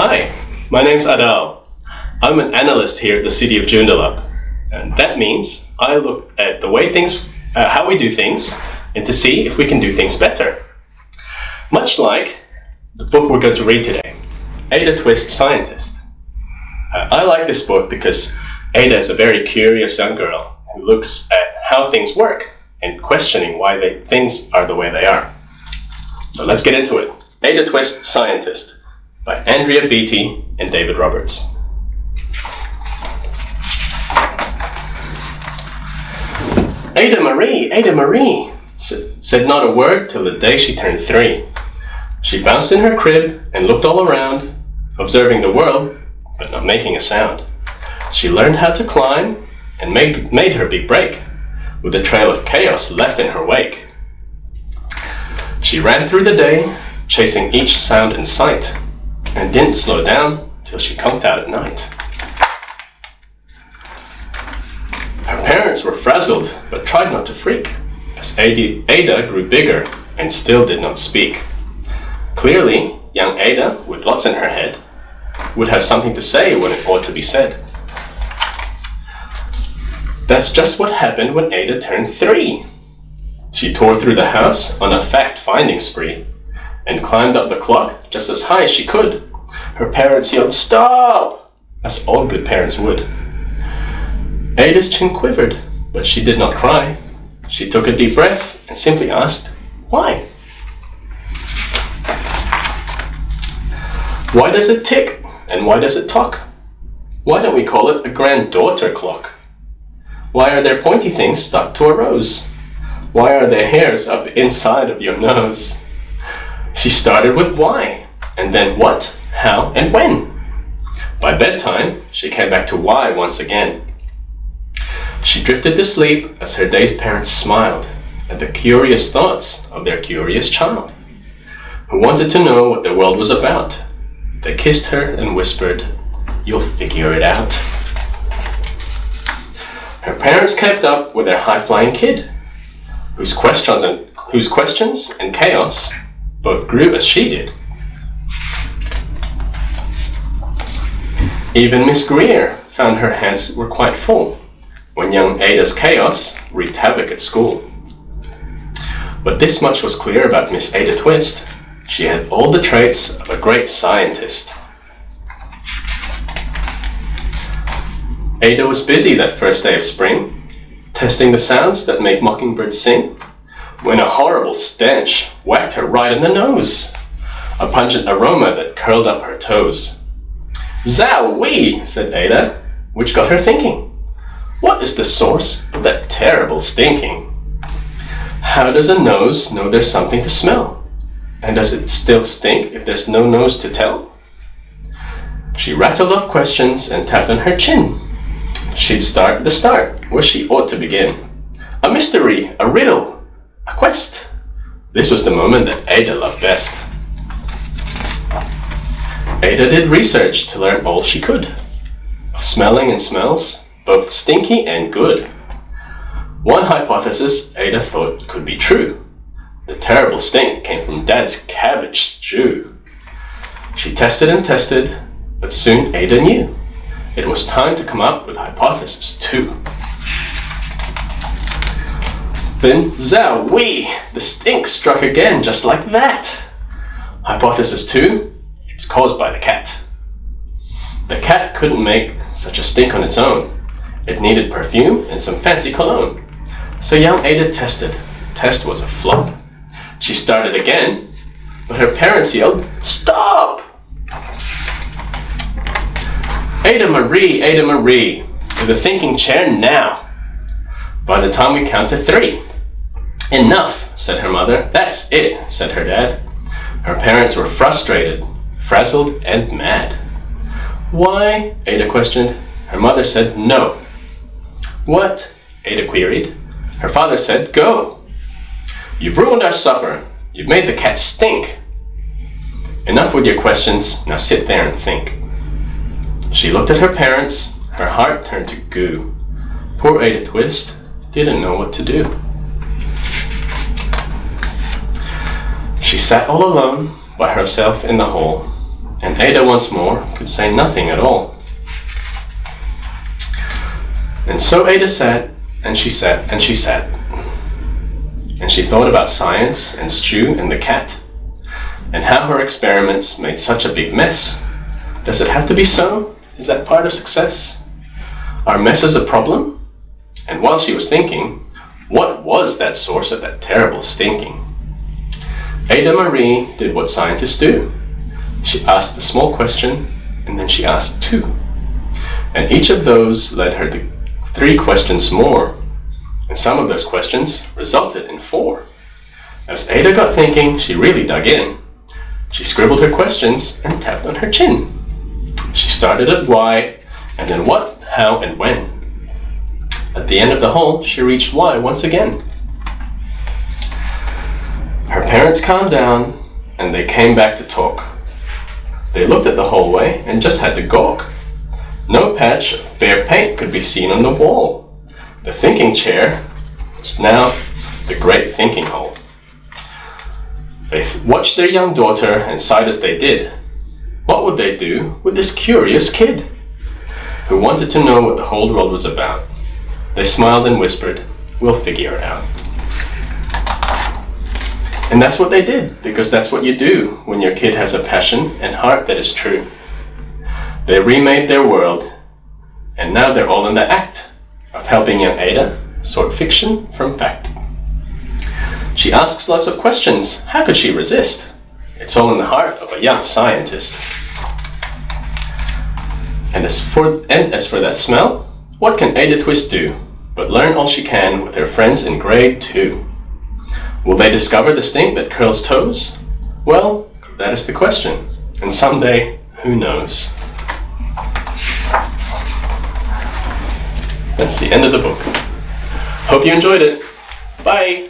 Hi, my name's Adal. I'm an analyst here at the city of Joondalup, and that means I look at the way how we do things, and to see if we can do things better. Much like the book we're going to read today, Ada Twist, Scientist. I like this book because Ada is a very curious young girl who looks at how things work and questioning why things are the way they are. So let's get into it. Ada Twist, Scientist by Andrea, Beaty, and David Roberts. Ada Marie, said not a word till the day she turned 3. She bounced in her crib and looked all around, observing the world, but not making a sound. She learned how to climb and made her big break, with a trail of chaos left in her wake. She ran through the day, chasing each sound in sight, and didn't slow down till she conked out at night. Her parents were frazzled, but tried not to freak, as Ada grew bigger and still did not speak. Clearly, young Ada, with lots in her head, would have something to say when it ought to be said. That's just what happened when Ada turned 3. She tore through the house on a fact-finding spree, and climbed up the clock just as high as she could. Her parents yelled, "Stop!" as all good parents would. Ada's chin quivered, but she did not cry. She took a deep breath and simply asked, "Why?" Why does it tick, and why does it talk? Why don't we call it a granddaughter clock? Why are there pointy things stuck to a rose? Why are there hairs up inside of your nose? She started with why, and then what, how, and when. By bedtime, she came back to why once again. She drifted to sleep as her dazed parents smiled at the curious thoughts of their curious child, who wanted to know what the world was about. They kissed her and whispered, "You'll figure it out." Her parents kept up with their high-flying kid, whose questions and chaos both grew as she did. Even Miss Greer found her hands were quite full when young Ada's chaos wreaked havoc at school. But this much was clear about Miss Ada Twist: she had all the traits of a great scientist. Ada was busy that first day of spring, testing the sounds that make mockingbirds sing, when a horrible stench whacked her right in the nose, a pungent aroma that curled up her toes. "Zowie!" said Ada, which got her thinking. What is the source of that terrible stinking? How does a nose know there's something to smell? And does it still stink if there's no nose to tell? She rattled off questions and tapped on her chin. She'd start at the start, where she ought to begin. A mystery, a riddle, a quest. This was the moment that Ada loved best. Ada did research to learn all she could of smelling and smells, both stinky and good. One hypothesis Ada thought could be true. The terrible stink came from Dad's cabbage stew. She tested and tested, but soon Ada knew it was time to come up with hypothesis 2. Then, zowie! The stink struck again, just like that. Hypothesis 2, it's caused by the cat. The cat couldn't make such a stink on its own. It needed perfume and some fancy cologne. So young Ada tested. Test was a flop. She started again, but her parents yelled, "Stop!" Ada Marie, to the thinking chair now. By the time we count to 3. "Enough," said her mother. "That's it," said her dad. Her parents were frustrated, frazzled, and mad. "Why?" Ada questioned. Her mother said no. "What?" Ada queried. Her father said, "Go. You've ruined our supper. You've made the cat stink. Enough with your questions. Now sit there and think." She looked at her parents. Her heart turned to goo. Poor Ada Twist didn't know what to do. She sat all alone by herself in the hall, and Ada once more could say nothing at all. And so Ada sat, and she sat, and she sat. And she thought about science, and Stu, and the cat, and how her experiments made such a big mess. Does it have to be so? Is that part of success? Are messes a problem? And while she was thinking, what was that source of that terrible stinking? Ada Marie did what scientists do. She asked a small question, and then she asked two. And each of those led her to 3 questions more. And some of those questions resulted in 4. As Ada got thinking, she really dug in. She scribbled her questions and tapped on her chin. She started at why, and then what, how, and when. At the end of the hall, she reached why once again. Her parents calmed down, and they came back to talk. They looked at the hallway and just had to gawk. No patch of bare paint could be seen on the wall. The thinking chair was now the great thinking hole. They watched their young daughter and sighed as they did. What would they do with this curious kid who wanted to know what the whole world was about? They smiled and whispered, "We'll figure it out." And that's what they did, because that's what you do when your kid has a passion and heart that is true. They remade their world, and now they're all in the act of helping young Ada sort fiction from fact. She asks lots of questions. How could she resist? It's all in the heart of a young scientist. And as for that smell, what can Ada Twist do but learn all she can with her friends in grade 2? Will they discover the stink that curls toes? Well, that is the question. And someday, who knows? That's the end of the book. Hope you enjoyed it. Bye!